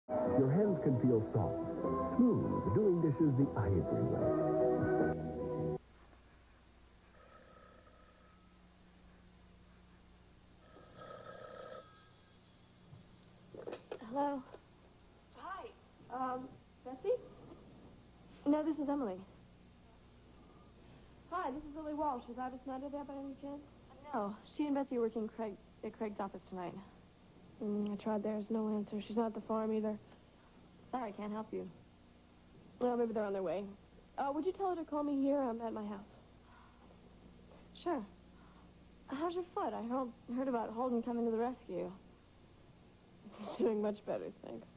Your hands can feel soft, smooth, doing dishes the ivory way. Hello? Hi. Betsy? No, this is Emily. Hi, this is Lily Walsh. Is Ida Snyder there by any chance? No, she and Betsy are working at Craig's office tonight. I tried. There's no answer. She's not at the farm either. Sorry, can't help you. Well, maybe they're on their way. Would you tell her to call me here? I'm at my house. Sure. How's your foot? I heard about Holden coming to the rescue. He's doing much better, thanks.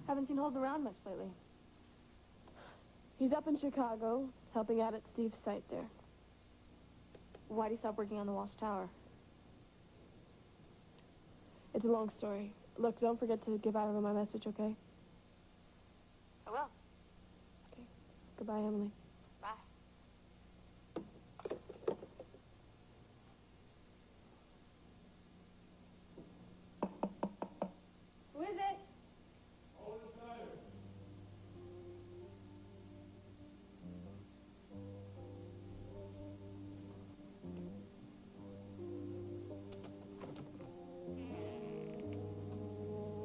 Haven't seen Holden around much lately. He's up in Chicago, helping out at Steve's site there. Why'd he stop working on the Walsh Tower? It's a long story. Look, don't forget to give Ira my message, okay? I will. Okay. Goodbye, Emily. Bye. Who is it? Holden Snyder.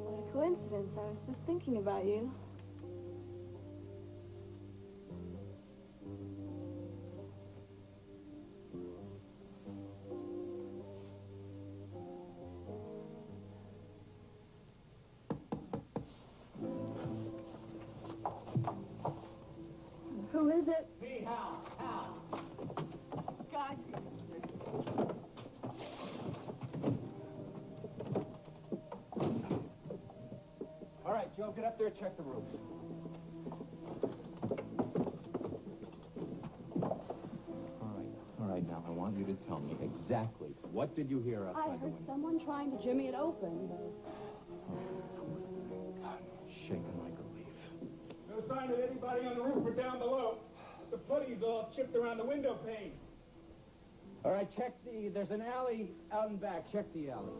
What a coincidence. I was just thinking about you. Who is it? Me, Hal. God. All right, Joe, get up there, check the roof. All right, now I want you to tell me exactly what did you hear outside I the heard window? someone trying to jimmy it open. God, I'm shaking like a leaf. No sign of anybody on the roof or down below. The putty's all chipped around the window pane. All right, there's an alley out and back. Check the alley.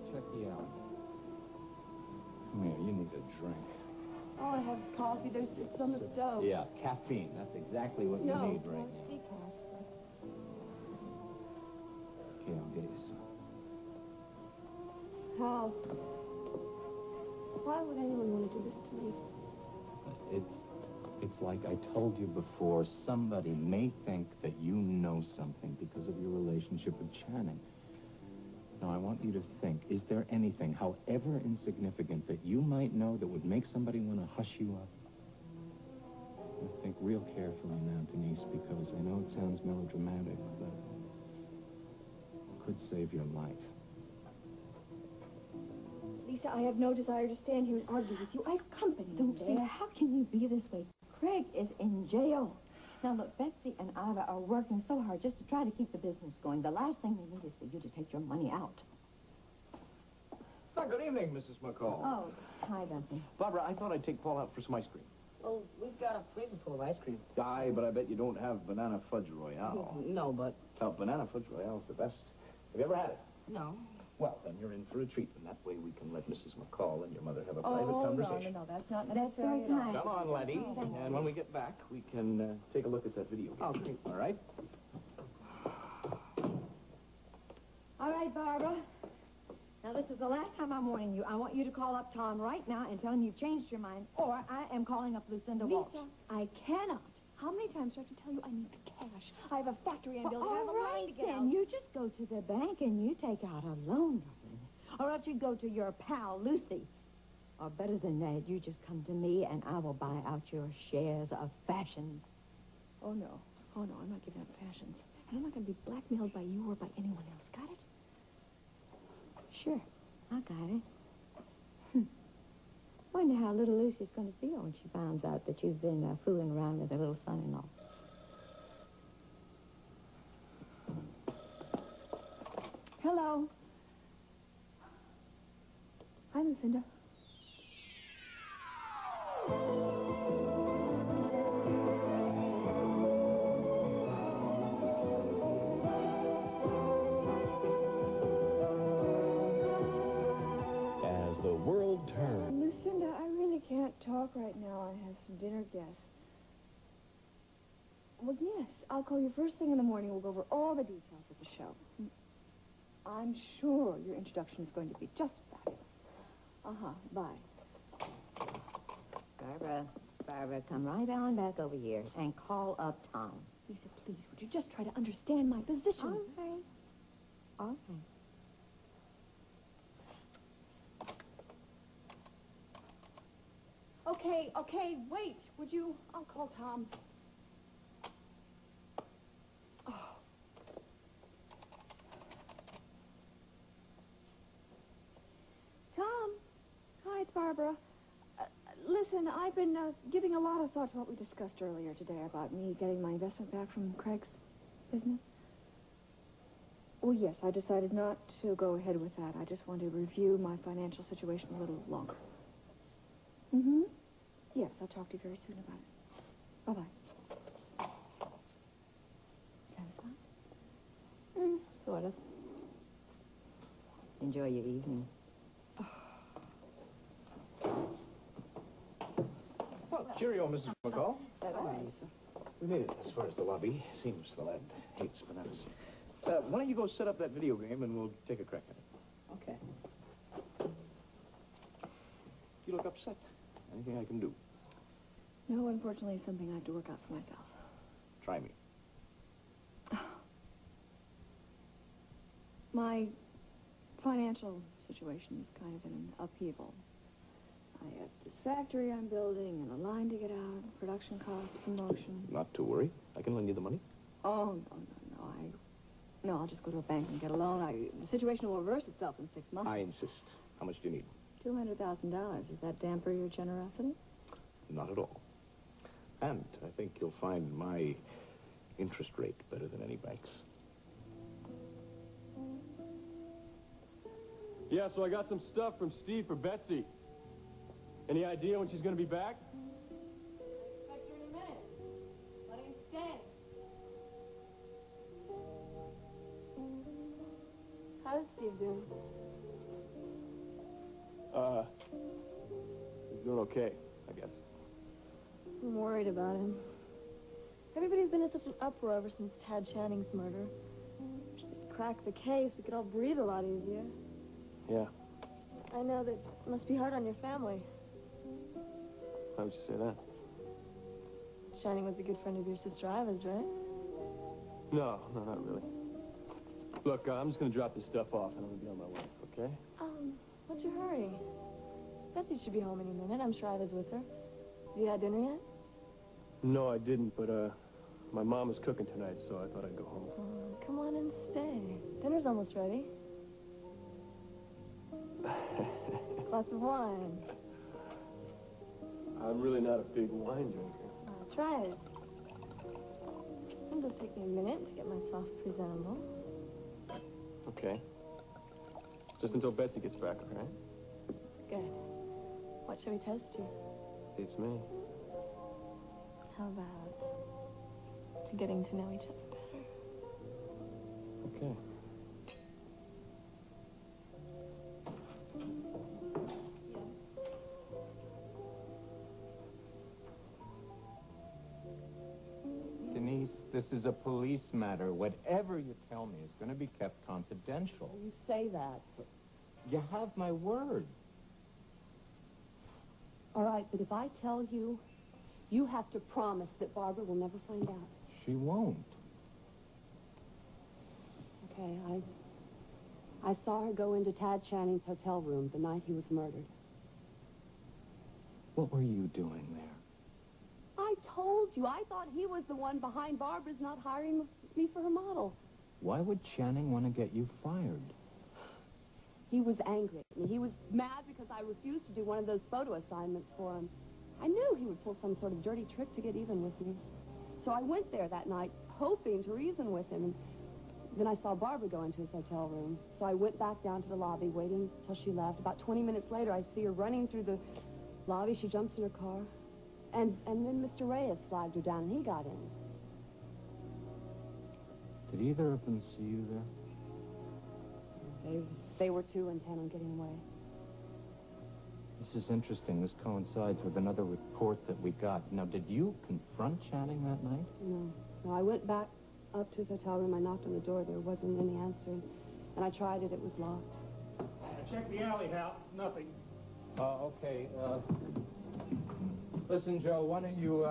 Come here, you need a drink. All I have is coffee. It's on the stove. Yeah, caffeine. That's exactly what you need right it's now. decaf. Okay, I'll get you some. How? Why would anyone want to do this to me? It's like I told you before, somebody may think that you know something because of your relationship with Channing. Now, I want you to think, is there anything, however insignificant, that you might know that would make somebody want to hush you up? Now, think real carefully now, Denise, because I know it sounds melodramatic, but it could save your life. Lisa, I have no desire to stand here and argue with you. I have company. Lucy, how can you be this way? Craig is in jail. Now, look, Betsy and Ida are working so hard just to try to keep the business going. The last thing they need is for you to take your money out. Good evening, Mrs. McCall. Oh, hi, Betsy. Barbara, I thought I'd take Paul out for some ice cream. Oh, we've got a freezer full of ice cream. Aye, but I bet you don't have banana fudge royale. No, but... Oh, banana fudge royale is the best. Have you ever had it? No. Well, then you're in for a treat, and that way we can let Mrs. McCall and your mother have a private conversation. No, that's not necessary at all. Come on, Letty. And when we get back, we can take a look at that video game. Oh, great. All right? All right, Barbara. Now, this is the last time I'm warning you. I want you to call up Tom right now and tell him you've changed your mind, or I am calling up Lucinda Walsh. Lisa, I cannot. How many times do I have to tell you I need the cash? I have a factory I'm building. I have a line to get out. You just go to the bank and you take out a loan. Or else you go to your pal, Lucy. Or better than that, you just come to me and I will buy out your shares of Fashions. Oh, no. Oh, no, I'm not giving up Fashions. And I'm not going to be blackmailed by you or by anyone else. Got it? Sure, I got it. Wonder how little Lucy's going to feel when she finds out that you've been fooling around with her little son-in-law. Hello. Hi, Lucinda. As the world turns. Lucinda, I really can't talk right now. I have some dinner guests. Well, yes, I'll call you first thing in the morning. We'll go over all the details of the show. I'm sure your introduction is going to be just fabulous. Bye. Barbara, come right on back over here and call up Tom. Lisa, please, would you just try to understand my position? All right. Okay, wait. Would you? I'll call Tom. Oh. Tom. Hi, it's Barbara. Listen, I've been giving a lot of thought to what we discussed earlier today about me getting my investment back from Craig's business. Well, yes, I decided not to go ahead with that. I just want to review my financial situation a little longer. Mm-hmm. Yes, I'll talk to you very soon about it. Bye-bye. Satisfied? Sort of. Enjoy your evening. Well, cheerio, Mrs. McCall. Bye-bye. We made it as far as the lobby. Seems the lad hates bananas. Why don't you go set up that video game and we'll take a crack at it? Okay. You look upset. Anything I can do? No, unfortunately, something I have to work out for myself. Try me. My financial situation is kind of in an upheaval. I have this factory I'm building and a line to get out, production costs, promotion. Not to worry. I can lend you the money. Oh, no, I'll just go to a bank and get a loan. The situation will reverse itself in 6 months. I insist. How much do you need? $200,000. Does that damper your generosity? Not at all. And I think you'll find my interest rate better than any bank's. Yeah, so I got some stuff from Steve for Betsy. Any idea when she's gonna be back? I expect her in a minute. Let him stay. How's Steve doing? He's doing okay, I guess. I'm worried about him. Everybody's been in such an uproar ever since Tad Channing's murder. If they'd crack the case, we could all breathe a lot easier. Yeah. I know that must be hard on your family. How would you say that? Channing was a good friend of your sister Iva's, right? No, not really. Look, I'm just gonna drop this stuff off and I'm gonna be on my way, okay? What's your hurry? Betsy should be home any minute. I'm sure Iva's with her. Have you had dinner yet? No, I didn't, but, my mom is cooking tonight, so I thought I'd go home. Oh, come on and stay. Dinner's almost ready. Glass of wine. I'm really not a big wine drinker. Try it. It'll just take me a minute to get myself presentable. Okay. Just until Betsy gets back, all right? Good. What shall we toast to? It's me. How about to getting to know each other better? Okay. Denise, this is a police matter. Whatever you tell me is going to be kept confidential. You say that. You have my word. All right, but if I tell you, you have to promise that Barbara will never find out. She won't. Okay, I saw her go into Tad Channing's hotel room the night he was murdered. What were you doing there? I told you, I thought he was the one behind Barbara's not hiring me for her model. Why would Channing want to get you fired? He was angry at me. He was mad because I refused to do one of those photo assignments for him. I knew he would pull some sort of dirty trick to get even with me. So I went there that night, hoping to reason with him. And then I saw Barbara go into his hotel room. So I went back down to the lobby, waiting till she left. About 20 minutes later, I see her running through the lobby. She jumps in her car. And then Mr. Reyes flagged her down, and he got in. Did either of them see you there? They were too intent on getting away. This is interesting. This coincides with another report that we got. Now, did you confront Channing that night? No. No, I went back up to his hotel room. I knocked on the door. There wasn't any answer. And I tried it. It was locked. I checked the alley, Hal. Nothing. Okay. Listen, Joe, why don't you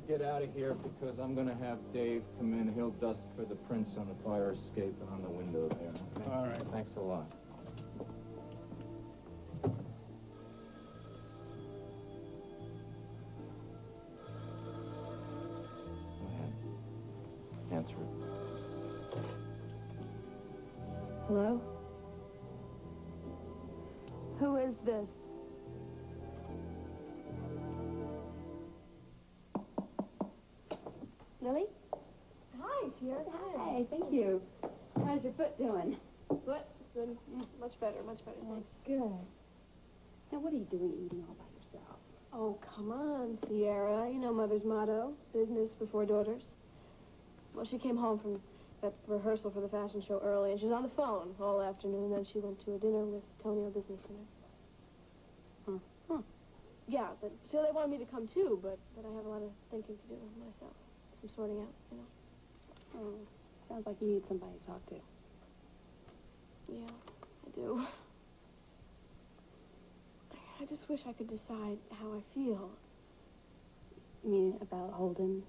get out of here, because I'm going to have Dave come in. He'll dust for the prints on the fire escape and on the window there. Okay? All right. Thanks a lot. Go ahead. Answer it. Hello? Who is this? Lily? Hi, Sierra. Hey, thank you. How's your foot doing? What? It's been much better, thanks. Good. Now, what are you doing eating all by yourself? Oh, come on, Sierra. You know Mother's motto, business before daughters. Well, she came home from that rehearsal for the fashion show early, and she was on the phone all afternoon, and then she went to a dinner with Tonio, business dinner. Huh. Yeah, but so they wanted me to come too, but I have a lot of thinking to do myself. Some sorting out, you know. Oh, sounds like you need somebody to talk to. Yeah, I do. I just wish I could decide how I feel. You mean about Holden?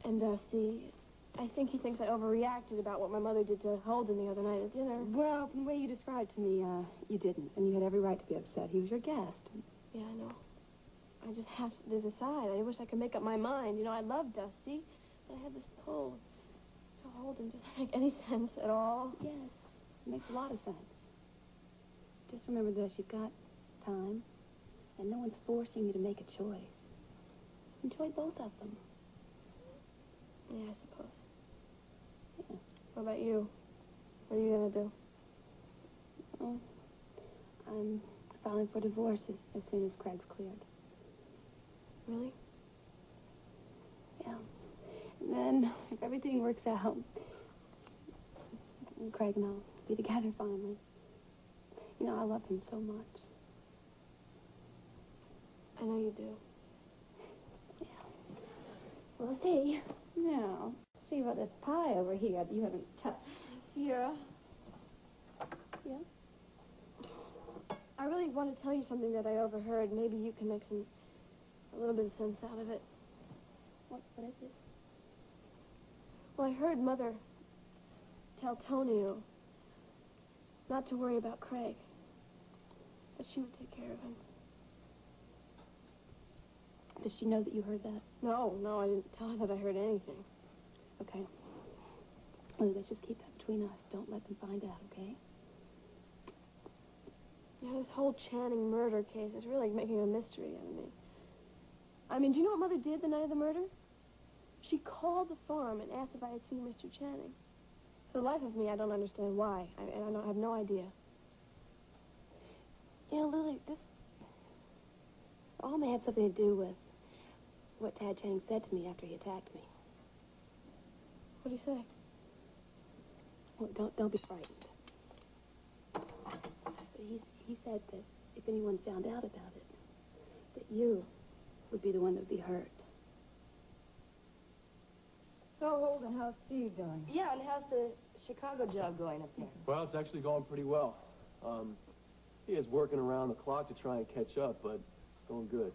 And, see, I think he thinks I overreacted about what my mother did to Holden the other night at dinner. Well, from the way you described to me, you didn't. And you had every right to be upset. He was your guest. Yeah, I know. I just have to decide. I wish I could make up my mind. You know, I love Dusty, but I had this pull to Holden. Does that make any sense at all? Yes, it makes a lot of sense. Just remember this, you've got time, and no one's forcing you to make a choice. Enjoy both of them. Yeah, I suppose. Yeah. What about you? What are you gonna do? Well, I'm filing for divorce as soon as Craig's cleared. Really? Yeah. And then, if everything works out, Craig and I'll be together finally. You know, I love him so much. I know you do. Yeah. Well, see. Now, See about this pie over here that you haven't touched. Sierra? Yeah? I really want to tell you something that I overheard. Maybe you can make a little bit of sense out of it. What is it? Well, I heard Mother tell Tonio not to worry about Craig. That she would take care of him. Does she know that you heard that? No, I didn't tell her that I heard anything. Okay. Well, let's just keep that between us. Don't let them find out, okay? You know, this whole Channing murder case is really making a mystery out of me. I mean, do you know what Mother did the night of the murder? She called the farm and asked if I had seen Mr. Channing. For the life of me, I don't understand why. I have no idea. You know, Lily, this all may have something to do with what Tad Channing said to me after he attacked me. What do you say? Well, don't be frightened. But he said that if anyone found out about it, that you would be the one that would be hurt. So, Holden, how's Steve doing? Yeah, and how's the Chicago job going up there? Well, it's actually going pretty well. He is working around the clock to try and catch up, but it's going good.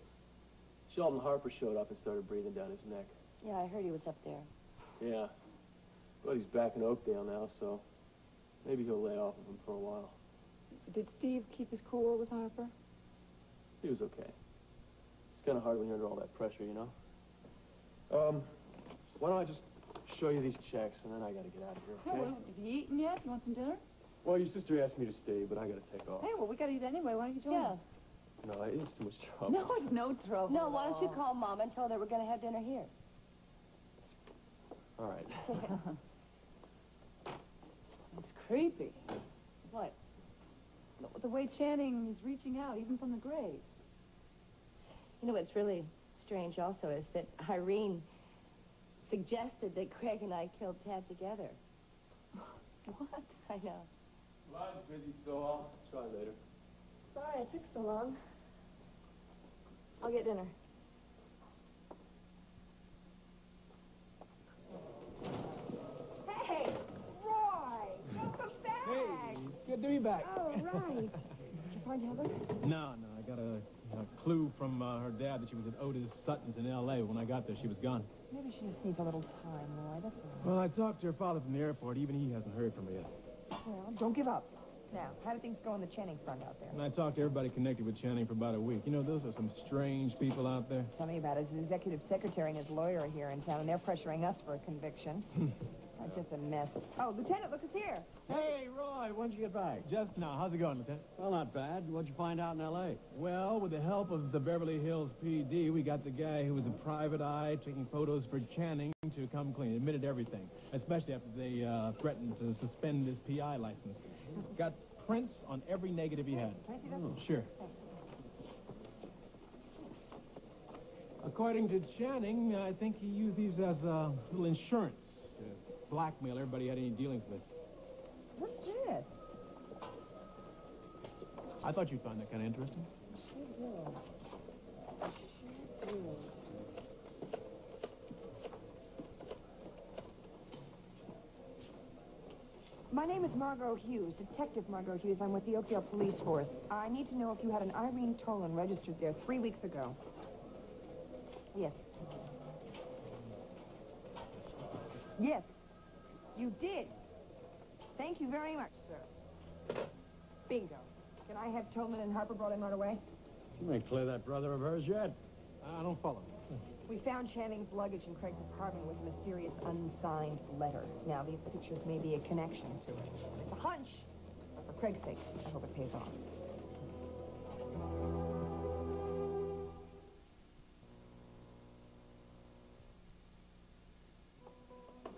Sheldon Harper showed up and started breathing down his neck. Yeah, I heard he was up there. Yeah. But he's back in Oakdale now, so maybe he'll lay off of him for a while. Did Steve keep his cool with Harper? He was okay. It's kind of hard when you're under all that pressure, you know? Why don't I just show you these checks, and then I gotta get out of here, okay? Well, have you eaten yet? You want some dinner? Well, your sister asked me to stay, but I gotta take off. Hey, well, we gotta eat anyway. Why don't you join Yeah. us? No, it's too much trouble. No, it's no trouble. No, why don't you call Mom and tell her that we're going to have dinner here? All right. It's creepy. What? The way Channing is reaching out, even from the grave. You know what's really strange also is that Irene suggested that Craig and I killed Tad together. What? I know. Well, I'm busy, so I'll try later. Sorry it took so long. I'll get dinner. Hey, Roy! Welcome back! Hey, it's good to be back. Oh, right. Did you find Heather? No, I got a clue from her dad that she was at Otis Sutton's in L.A. When I got there, she was gone. Maybe she just needs a little time, Roy. That's all. Well, I talked to her father from the airport. Even he hasn't heard from her yet. Well, don't give up. Now, how do things go on the Channing front out there? And I talked to everybody connected with Channing for about a week. You know, those are some strange people out there. Tell me about it. His executive secretary and his lawyer are here in town, and they're pressuring us for a conviction. Just a mess. Oh, Lieutenant, look, who's here. Hey, Roy, when'd you get back? Just now. How's it going, Lieutenant? Well, not bad. What'd you find out in L.A.? Well, with the help of the Beverly Hills PD, we got the guy who was a private eye taking photos for Channing to come clean. Admitted everything, especially after they threatened to suspend his PI license. Got prints on every negative he had. Can I see that? Oh, sure. According to Channing, I think he used these as a little insurance to blackmail everybody he had any dealings with. What's this? I thought you'd find that kind of interesting. Sure do. My name is Margot Hughes, Detective Margot Hughes. I'm with the Oakdale Police Force. I need to know if you had an Irene Tolan registered there 3 weeks ago. Yes. Yes. You did. Thank you very much, sir. Bingo. Can I have Tolman and Harper brought in right away? You ain't clear that brother of hers yet. I don't follow. We found Channing's luggage in Craig's apartment with a mysterious unsigned letter. Now, these pictures may be a connection to it. It's a hunch, but for Craig's sake, I hope it pays off.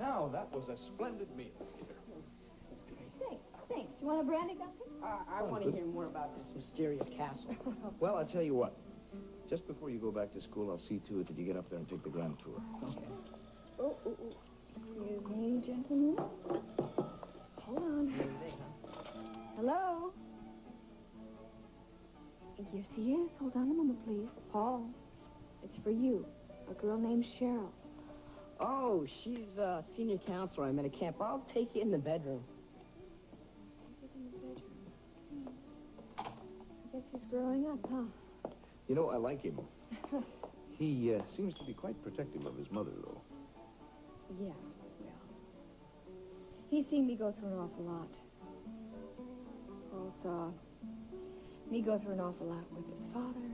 Now, that was a splendid meal. Thanks. You want a brandy, Doctor? I want to hear more about this mysterious castle. Well, I'll tell you what. Just before you go back to school, I'll see to it that you get up there and take the grand tour. Oh. Excuse me, gentlemen. Hold on. Hello? Yes, he is. Hold on a moment, please. Paul, it's for you. A girl named Cheryl. Oh, she's a senior counselor I met at camp. I'll take you in the bedroom. Take it in the bedroom. I guess he's growing up, huh? You know, I like him. He seems to be quite protective of his mother, though. Yeah, well. He's seen me go through an awful lot. Paul saw me go through an awful lot with his father.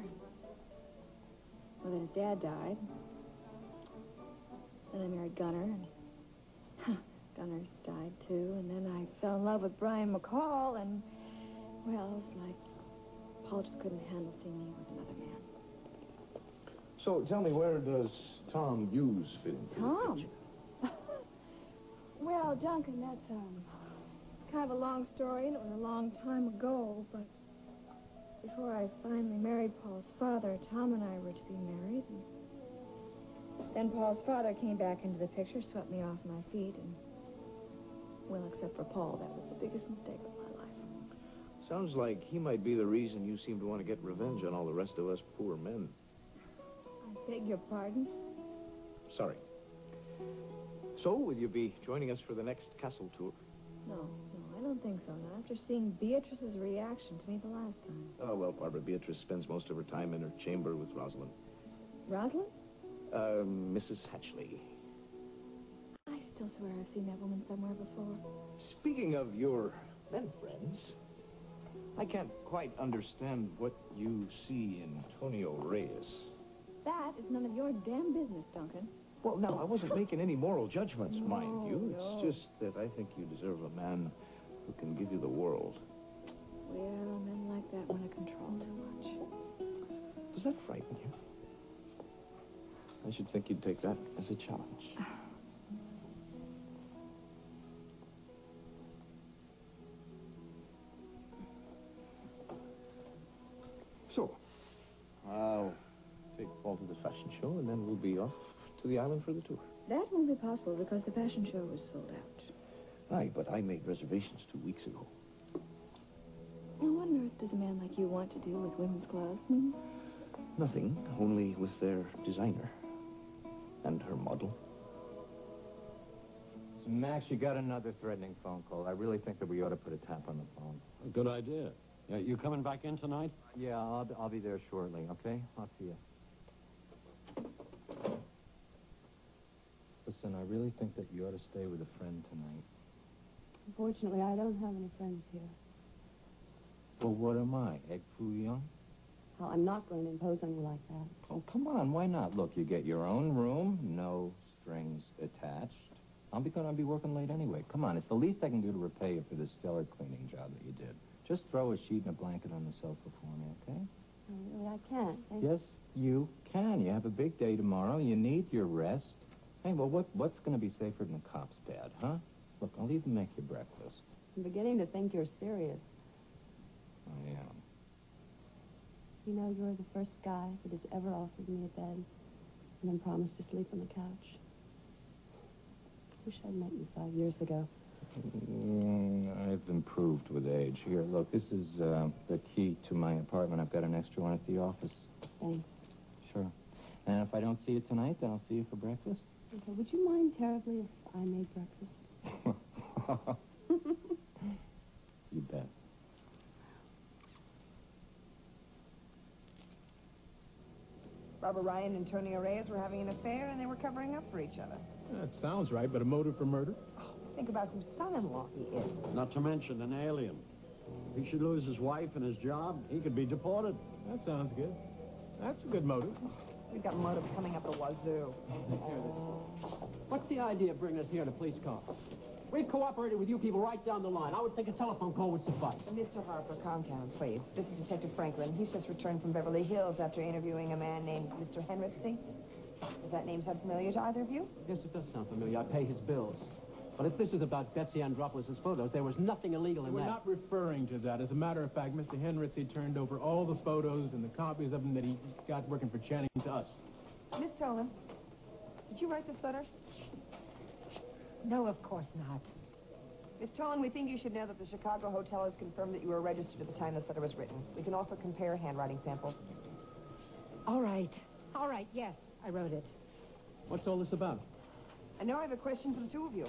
Well, then his dad died. Then I married Gunnar, and Gunnar died, too. And then I fell in love with Brian McCall, and, well, it was like Paul just couldn't handle seeing me with another man. So, tell me, where does Tom Hughes fit into Tom? the picture? Well, Duncan, that's, kind of a long story, and it was a long time ago, but before I finally married Paul's father, Tom and I were to be married, and then Paul's father came back into the picture, swept me off my feet, and, well, except for Paul, that was the biggest mistake of my life. Sounds like he might be the reason you seem to want to get revenge on all the rest of us poor men. I beg your pardon? Sorry. So, will you be joining us for the next castle tour? No, I don't think so. Not after seeing Beatrice's reaction to me the last time. Oh, well, Barbara, Beatrice spends most of her time in her chamber with Rosalind. Rosalind? Mrs. Hatchley. I still swear I've seen that woman somewhere before. Speaking of your men friends, I can't quite understand what you see in Antonio Reyes. That is none of your damn business, Duncan. Well, no, I wasn't making any moral judgments, mind you. No. It's just that I think you deserve a man who can give you the world. Well, men like that want to control too much. Does that frighten you? I should think you'd take that as a challenge. So, I'll take Paul to the fashion show, and then we'll be off to the island for the tour. That won't be possible because the fashion show was sold out. Aye, but I made reservations 2 weeks ago. Now, what on earth does a man like you want to do with women's clothes? Hmm? Nothing, only with their designer. And her model. So, Max, you got another threatening phone call. I really think that we ought to put a tap on the phone. A good idea. You coming back in tonight? Yeah, I'll be there shortly, okay? I'll see you. Listen, I really think that you ought to stay with a friend tonight. Unfortunately, I don't have any friends here. Well, what am I, Egg Foo Young? Well, I'm not going to impose on you like that. Oh, come on, why not? Look, you get your own room, no strings attached. I'm gonna be working late anyway. Come on, it's the least I can do to repay you for this stellar cleaning job that you did. Just throw a sheet and a blanket on the sofa for me, okay? No, really, I can't. Yes, you can. You have a big day tomorrow. You need your rest. Hey, well, what's gonna be safer than a cop's bed, huh? Look, I'll even make you breakfast. I'm beginning to think you're serious. I am. You know, you're the first guy that has ever offered me a bed and then promised to sleep on the couch. Wish I'd met you 5 years ago. I've improved with age. Here, look, this is the key to my apartment. I've got an extra one at the office. Thanks. Sure. And if I don't see you tonight, then I'll see you for breakfast. Okay, would you mind terribly if I made breakfast? You bet. Barbara Ryan and Tony Reyes were having an affair, and they were covering up for each other. That sounds right, but a motive for murder? Think about whose son-in-law he is. Not to mention an alien. If he should lose his wife and his job, he could be deported. That sounds good. That's a good motive. We've got motives coming up the wazoo. What's the idea of bringing us here in a police car? We've cooperated with you people right down the line. I would think a telephone call would suffice. Mr. Harper, calm down, please. This is Detective Franklin. He's just returned from Beverly Hills after interviewing a man named Mr. Henritzy. Does that name sound familiar to either of you? Yes, it does sound familiar. I pay his bills. But if this is about Betsy Andropoulos' photos, there was nothing illegal in We're that. not referring to that. As a matter of fact, Mr. Henritzy turned over all the photos and the copies of them that he got working for Channing to us. Miss Tolan, did you write this letter? No, of course not. Miss Tolan, we think you should know that the Chicago hotel has confirmed that you were registered at the time this letter was written. We can also compare handwriting samples. All right. All right, yes, I wrote it. What's all this about? I know I have a question for the two of you.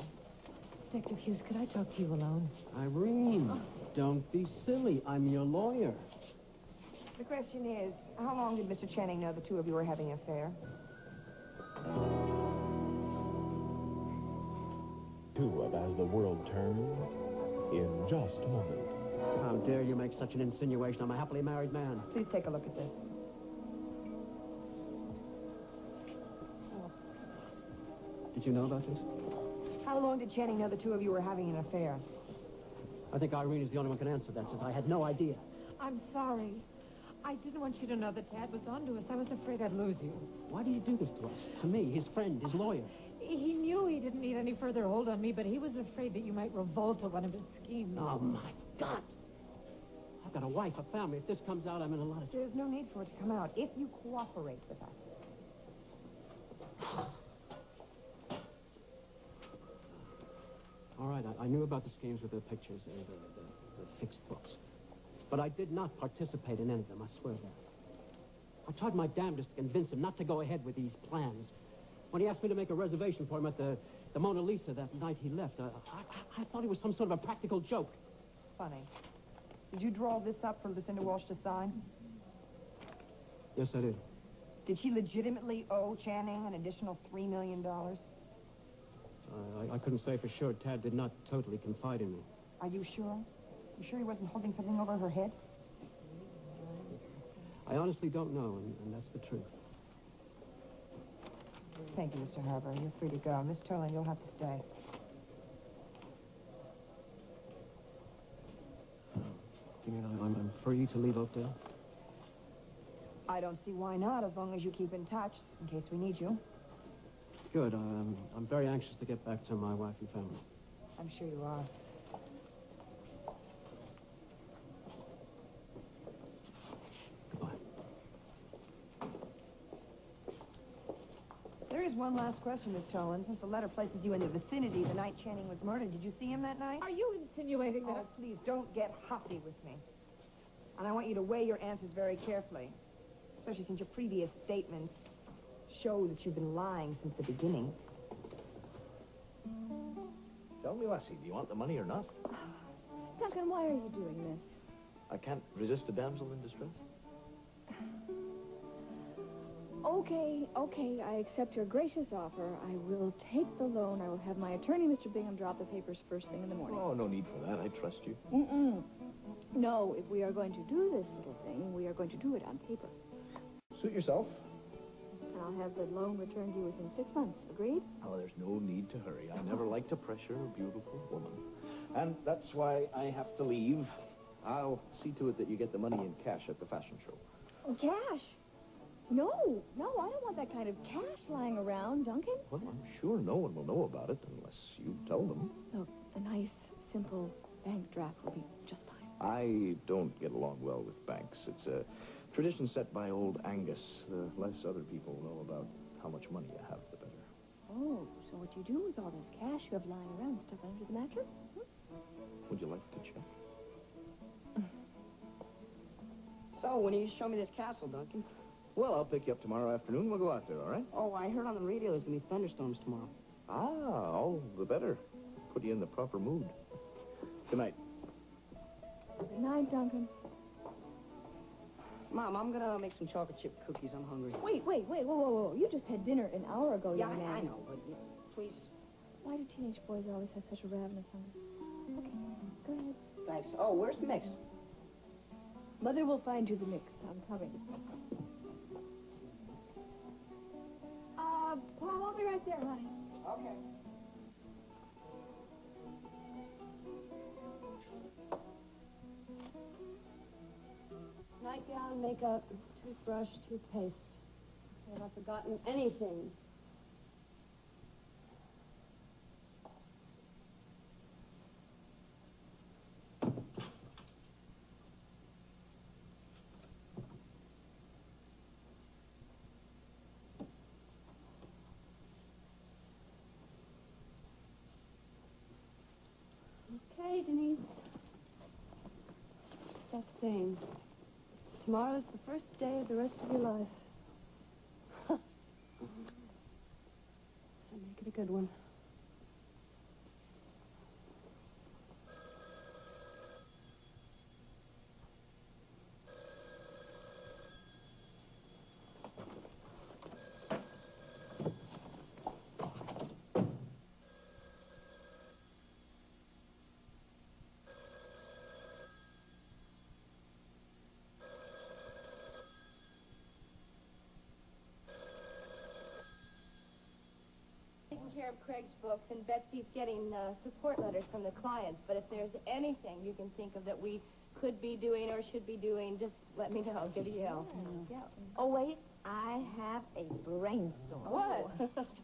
Detective Hughes, could I talk to you alone? Irene, don't be silly. I'm your lawyer. The question is, how long did Mr. Channing know the two of you were having an affair? Two of As the World Turns in just a moment. How dare you make such an insinuation? I'm a happily married man. Please take a look at this. Did you know about this? How long did Channing know the two of you were having an affair? I think Irene is the only one who can answer that, since I had no idea. I'm sorry. I didn't want you to know that Tad was onto us. I was afraid I'd lose you. Why do you do this to us? To me, his friend, his lawyer. He knew he didn't need any further hold on me, but he was afraid that you might revolt to one of his schemes. Oh, my God. I've got a wife, a family. If this comes out, I'm in a lot of... There's no need for it to come out if you cooperate with us. All right, I knew about the schemes with the pictures and the fixed books. But I did not participate in any of them, I swear that. I tried my damnedest to convince him not to go ahead with these plans. When he asked me to make a reservation for him at the Mona Lisa that night he left, I thought it was some sort of a practical joke. Funny. Did you draw this up for Lucinda Walsh to sign? Yes, I did. Did she legitimately owe Channing an additional $3 million? I couldn't say for sure. Tad did not totally confide in me. Are you sure? You sure he wasn't holding something over her head? I honestly don't know, and that's the truth. Thank you, Mr. Harper. You're free to go. Miss Tolan, you'll have to stay. You mean I'm free to leave Oakdale? I don't see why not, as long as you keep in touch, in case we need you. Good. I'm very anxious to get back to my wife and family. I'm sure you are. Goodbye. There is one last question, Miss Tolan. Since the letter places you in the vicinity the night Channing was murdered, did you see him that night? Are you insinuating that... Oh, please, don't get huffy with me. And I want you to weigh your answers very carefully, especially since your previous statements show that you've been lying since the beginning. Tell me, Lassie, do you want the money or not? Duncan, why are you doing this? I can't resist a damsel in distress. Okay, I accept your gracious offer. I will take the loan. I will have my attorney, Mr. Bingham, drop the papers first thing in the morning. Oh, no need for that. I trust you. No, if we are going to do this little thing, we are going to do it on paper. Suit yourself. And I'll have the loan returned to you within 6 months. Agreed? Oh, there's no need to hurry. I never like to pressure a beautiful woman. And that's why I have to leave. I'll see to it that you get the money in cash at the fashion show. Cash? No, I don't want that kind of cash lying around, Duncan. Well, I'm sure no one will know about it unless you tell them. Look, a nice, simple bank draft will be just fine. I don't get along well with banks. It's a tradition set by old Angus. The less other people know about how much money you have, the better. Oh, so what do you do with all this cash you have lying around? Stuff under the mattress? Would you like to check? So, when do you show me this castle, Duncan? Well, I'll pick you up tomorrow afternoon. We'll go out there, all right? Oh, I heard on the radio there's going to be thunderstorms tomorrow. Ah, all the better. Put you in the proper mood. Good night. Good night, Duncan. Mom, I'm going to make some chocolate chip cookies. I'm hungry. Wait, whoa. You just had dinner an hour ago, Yeah, young man. I know, but please. Why do teenage boys always have such a ravenous hunger? Okay, go ahead. Thanks. Oh, where's the mix? Mother will find you the mix. I'm coming. Paul, I'll be right there, honey. Okay. Nightgown, makeup, toothbrush, toothpaste. Have I forgotten anything? Okay, Denise. Stop saying. Tomorrow's the first day of the rest of your life. So make it a good one. Taking care of Craig's books, and Betsy's getting support letters from the clients. But if there's anything you can think of that we could be doing or should be doing, just let me know. Give a yell. Yeah. Oh, wait. I have a brainstorm. What?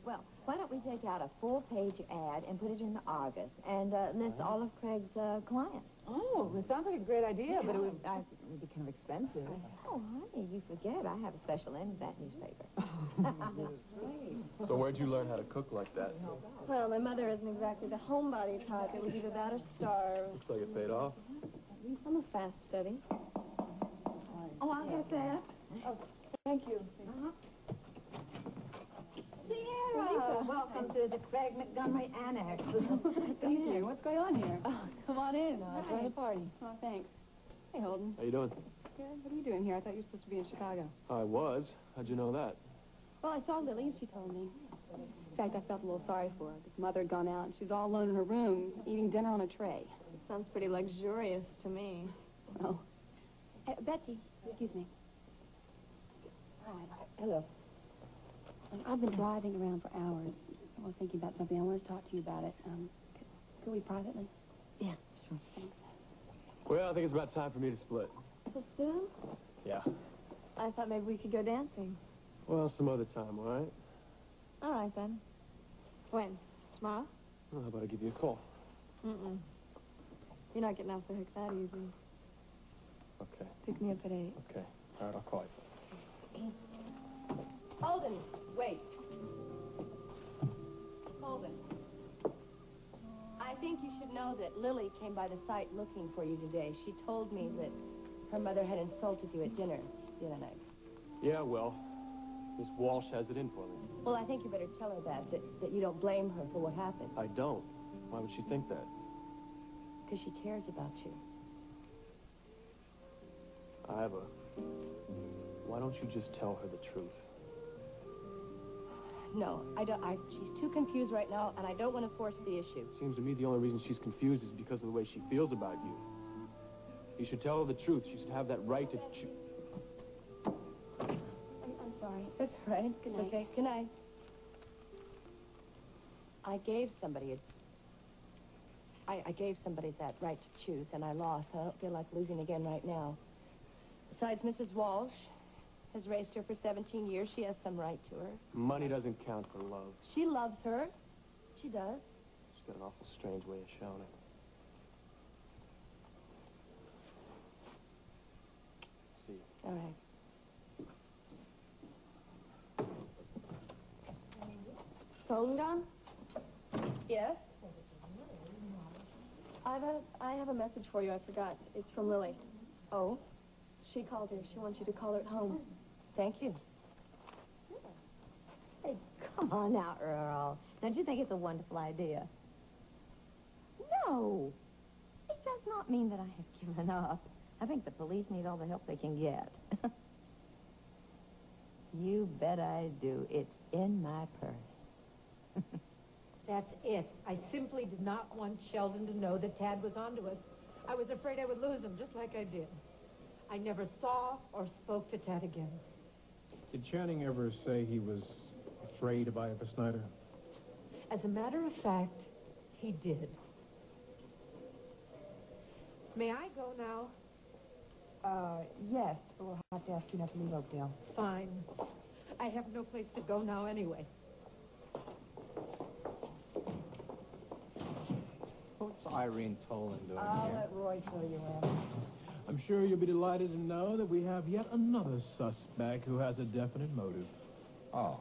Well, why don't we take out a full-page ad and put it in the Argus and list all of Craig's clients? Oh, it sounds like a great idea, but it would be kind of expensive. Oh, honey, you forget I have a special end in that newspaper. So where'd you learn how to cook like that? Well, my mother isn't exactly the homebody type. It was either that or starve. Looks like it paid off. I'm a fast study. Oh, I'll get that. Oh, thank you. Sierra, welcome to the Craig Montgomery Annex. Thank you. What's going on here? Oh, come on in. Join the party. Oh, thanks. Hey, Holden. How you doing? Good. What are you doing here? I thought you were supposed to be in Chicago. I was. How'd you know that? Well, I saw Lily and she told me. In fact, I felt a little sorry for her. Because Mother had gone out and she's all alone in her room eating dinner on a tray. Sounds pretty luxurious to me. Well, Betsy, excuse me. All right. Hello. I've been driving around for hours. Well, thinking about something. I want to talk to you about it. Could we privately? Yeah, sure. Thanks. Well, I think it's about time for me to split. So soon? Yeah. I thought maybe we could go dancing. Well, some other time, all right? All right, then. When? Tomorrow? Well, how about I give you a call? Mm-mm. You're not getting off the hook that easy. Okay. Pick me up at 8. Okay. All right, I'll call you. Holden, wait. Holden. I think you should know that Lily came by the site looking for you today. She told me that her mother had insulted you at dinner the other night. Yeah, well, Miss Walsh has it in for me. Well, I think you better tell her that you don't blame her for what happened. I don't. Why would she think that? Because she cares about you. Ivor, why don't you just tell her the truth? No, I don't. She's too confused right now, and I don't want to force the issue. Seems to me the only reason she's confused is because of the way she feels about you. You should tell her the truth. She should have that right to choose. I'm sorry. That's all right. Good It's night. okay. Good night. I gave somebody that right to choose, and I lost. I don't feel like losing again right now. Besides, Mrs. Walsh has raised her for 17 years. She has some right to her. Money doesn't count for love. She loves her. She does. She's got an awful strange way of showing it. See you. All right. Phone gone? Yes? I have a message for you. I forgot. It's from Lily. Oh? She called her. She wants you to call her at home. Thank you. Hey, come on now, Earl. Don't you think it's a wonderful idea? No. It does not mean that I have given up. I think the police need all the help they can get. You bet I do. It's in my purse. That's it. I simply did not want Sheldon to know that Tad was onto us. I was afraid I would lose him, just like I did. I never saw or spoke to Tad again. Did Channing ever say he was afraid of Ivor Snyder? As a matter of fact, he did. May I go now? Yes, but we'll have to ask you not to leave Oakdale. Fine. I have no place to go now anyway. What's Irene Tolan doing I'll here? let Roy fill you in. I'm sure you'll be delighted to know that we have yet another suspect who has a definite motive. Oh,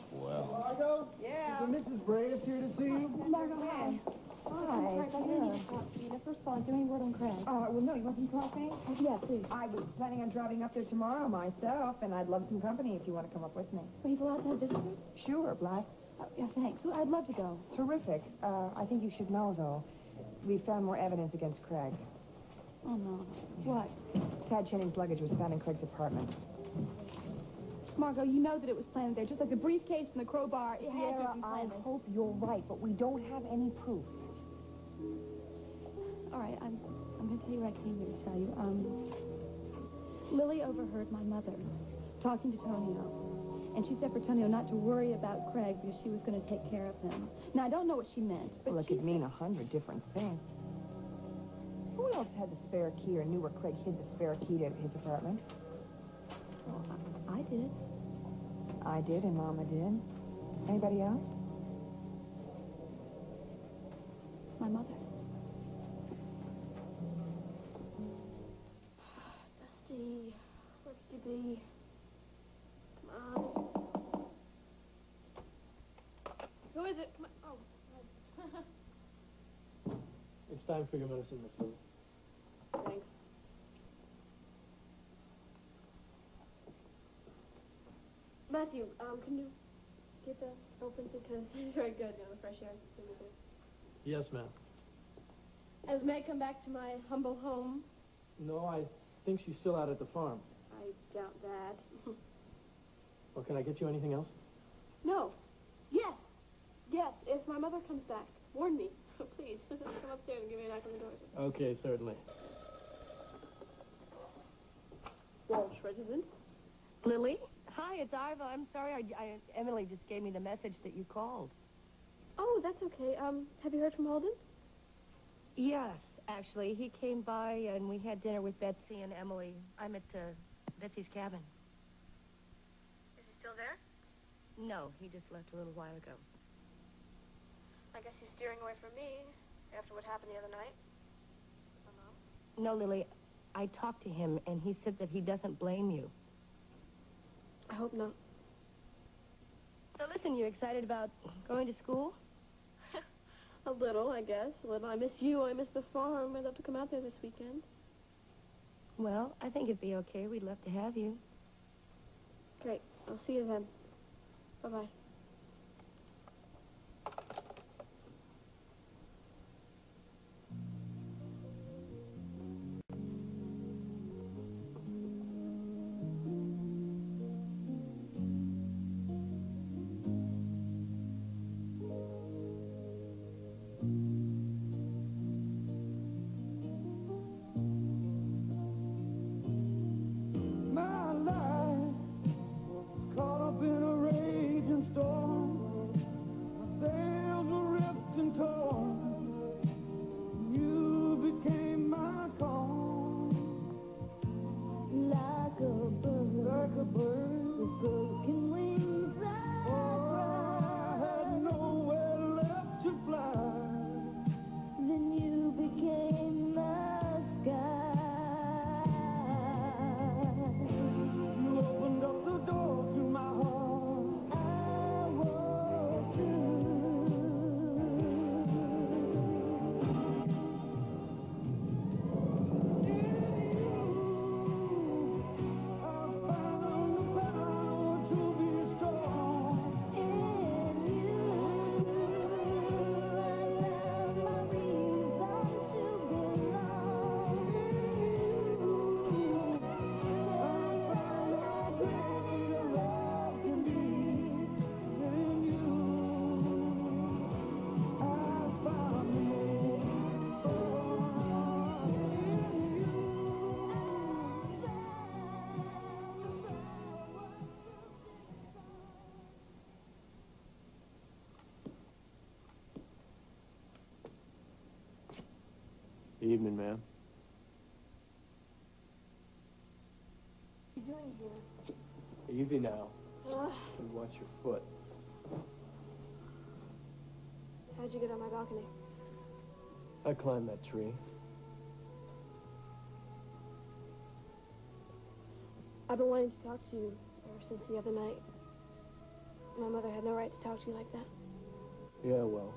swell. Margot? Yeah. Is Mrs. Bradis here to see you? Margot, hi. Hi. I really need to talk to you. Now, first of all, give me a word on Craig. Well, no, you want some coffee? Yeah, please. I was planning on driving up there tomorrow myself, and I'd love some company if you want to come up with me. Well, he's allowed to have visitors? Sure, Black. Yeah, thanks. Well, I'd love to go. Terrific. I think you should know, though. We found more evidence against Craig. Oh, no. What? Tad Channing's luggage was found in Craig's apartment. Margot, you know that it was planted there, just like the briefcase and the crowbar. It had to have been I planted. hope you're right, but we don't have any proof. All right, I'm going to tell you what I came here to tell you. Lily overheard my mother talking to Tonio, and she said for Tonio not to worry about Craig because she was going to take care of him. Now, I don't know what she meant, but Well, it could mean 100 different things. Who else had the spare key or knew where Craig hid the spare key to his apartment? Well, I did. I did, and Mama did. Anybody else? My mother. Dusty, where could you be? Come on. Who is it? Come on. Oh. It's time for your medicine, Miss Lily. Thanks. Matthew, can you get that open because it's very good, the fresh air is really good. Yes, ma'am. Has Meg come back to my humble home? No, I think she's still out at the farm. I doubt that. Well, can I get you anything else? No. Yes. Yes, if my mother comes back, warn me. Please, come upstairs and give me a knock on the door. Okay, certainly. Walsh residence. Lily? Hi, it's Ivor. I'm sorry. Emily just gave me the message that you called. Oh, that's okay. Have you heard from Holden? Yes, actually. He came by and we had dinner with Betsy and Emily. I'm at Betsy's cabin. Is he still there? No, he just left a little while ago. I guess he's steering away from me after what happened the other night. No, Lily, I talked to him and he said that he doesn't blame you. I hope not. So listen, you excited about going to school? A little, I guess. A little. I miss you. I miss the farm. I'd love to come out there this weekend. Well, I think it'd be okay. We'd love to have you. Great. I'll see you then. Bye-bye. My life was caught up in a raging storm. My sails were ripped and torn. You became my calm. Like a bird with broken wings, I had nowhere left to fly. Then you became my sky. You opened up the door to my heart. I walked through. I found the power to be strong. In you, I found my reason to belong. In you, I found how great love can be. In you, I found me. Evening, ma'am. What are you doing here? Easy now. And watch your foot. How'd you get on my balcony? I climbed that tree. I've been wanting to talk to you ever since the other night. My mother had no right to talk to you like that. Yeah, well,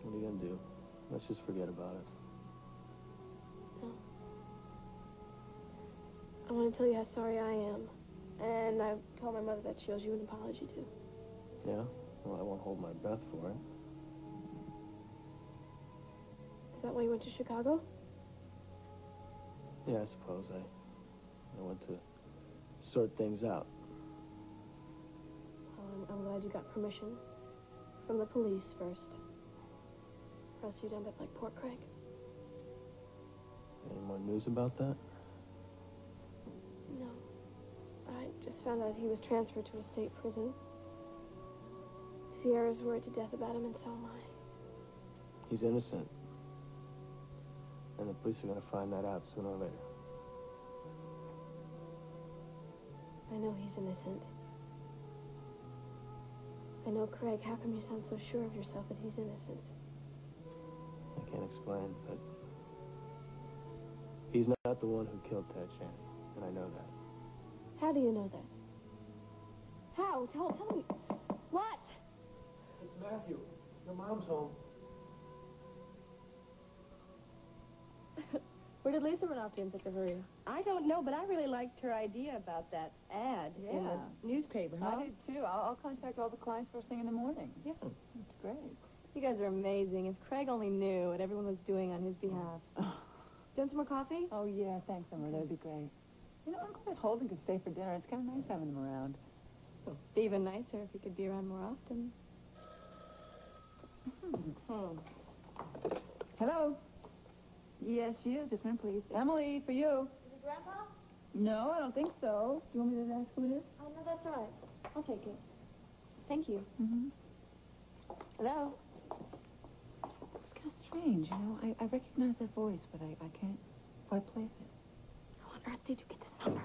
what are you gonna do? Let's just forget about it. No. I want to tell you how sorry I am. And I've told my mother that she owes you an apology, too. Yeah? Well, I won't hold my breath for it. Is that why you went to Chicago? Yeah, I suppose I went to sort things out. Well, I'm glad you got permission from the police first. Or else you'd end up like poor Craig. Any more news about that? No. I just found out he was transferred to a state prison. Sierra's worried to death about him, and so am I. He's innocent. And the police are going to find that out sooner or later. I know he's innocent. I know, Craig. How come you sound so sure of yourself that he's innocent? I can't explain, but he's not the one who killed Ted Channing, and I know that. How do you know that? How? Tell me. What? It's Matthew. Your mom's home. Where did Lisa run off to in such a hurry? I don't know, but I really liked her idea about that ad in the newspaper, huh? I did, too. I'll contact all the clients first thing in the morning. Yeah. That's great. You guys are amazing. If Craig only knew what everyone was doing on his behalf. Do you want some more coffee? Oh, yeah, thanks, Emma. That'd be great. You know, I'm glad Holden could stay for dinner. It's kind of nice having him around. Be even nicer if he could be around more often. Hello? Yes, she is. Just a minute, please. Emily, for you. Is it Grandpa? No, I don't think so. Do you want me to ask who it is? Oh, no, that's all right. I'll take it. Thank you. Mm-hmm. Hello? It's kind of strange, you know. I recognize that voice, but I can't quite place it. How on earth did you get this number?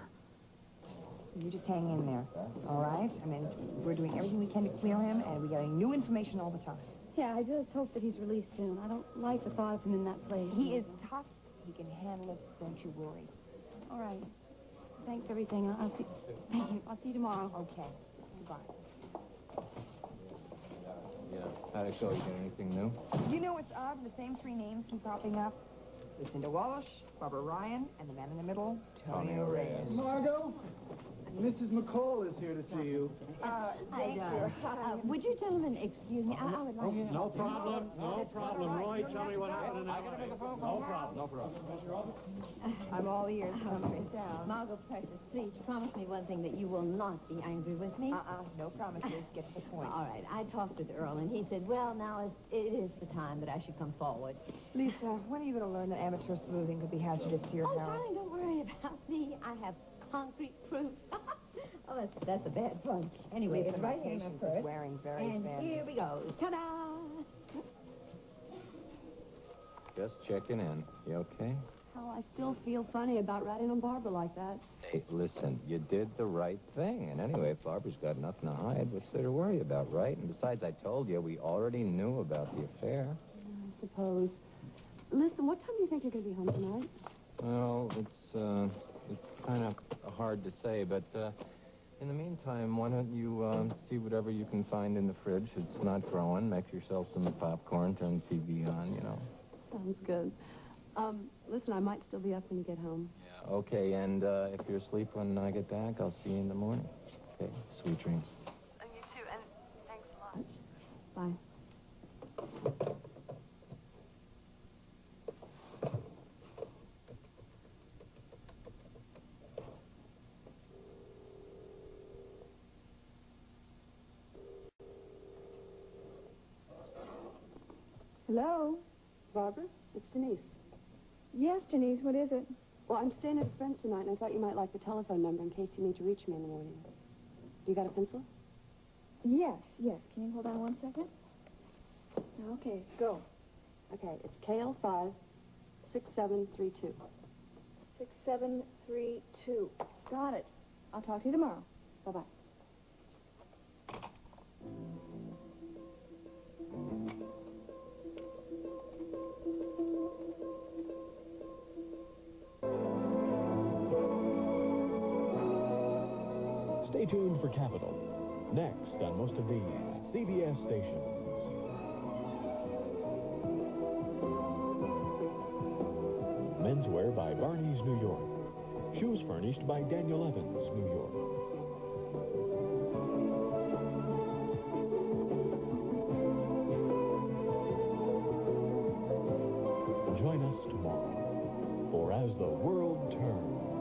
You just hang in there, all right? I mean, we're doing everything we can to clear him, and we're getting new information all the time. Yeah, I just hope that he's released soon. I don't like the thought of him in that place. He is tough. He can handle it. Don't you worry. All right. Thanks for everything. I'll see. Thank you. I'll see you tomorrow. Okay. Goodbye. Yeah. How'd it go? You get anything new? You know what's odd? The same three names keep popping up. Lucinda Walsh, Barbara Ryan, and the man in the middle, Tony Tonio Reyes. Reyes. Margot, Mrs. McCall is here to see you. Hi, darling. Would you gentlemen excuse me? I would like to... No problem. No problem. Roy, tell me what happened. I gotta make a phone call. No problem. No problem. I'm all ears. Sit down. Margot, precious, please promise me one thing, that you will not be angry with me. No promises. Get to the point. All right. I talked with Earl, and he said, well, now it is the time that I should come forward. Lisa, when are you going to learn that amateur sleuthing could be hazardous to your health? Darling, don't worry about me. I have concrete proof. Oh, that's a bad pun. Anyway, Lisa, it's right my here in my patience purse. is wearing very and thin. Here we go. Ta-da! Just checking in. You okay? Hell, I still feel funny about ratting on Barbara like that. Hey, listen, you did the right thing. And anyway, if Barbara's got nothing to hide, what's there to worry about, right? And besides, I told you, we already knew about the affair. I suppose. Listen, what time do you think you're going to be home tonight? Well, it's kind of hard to say, but in the meantime, why don't you see whatever you can find in the fridge? It's not growing. Make yourself some popcorn, turn the TV on, you know. Sounds good. Listen, I might still be up when you get home. Yeah. Okay, and if you're asleep when I get back, I'll see you in the morning. Okay, sweet dreams. You too, and thanks a lot. Bye. Hello? Barbara? It's Denise. Yes, Denise, what is it? Well, I'm staying at a friend's tonight, and I thought you might like the telephone number in case you need to reach me in the morning. You got a pencil? Yes. Can you hold on 1 second? Okay, go. Okay, it's KL5 6732. 6732. Got it. I'll talk to you tomorrow. Bye-bye. Stay tuned for Capital. Next on most of these CBS stations. Menswear by Barney's New York. Shoes furnished by Daniel Evans, New York. Join us tomorrow for As the World Turns.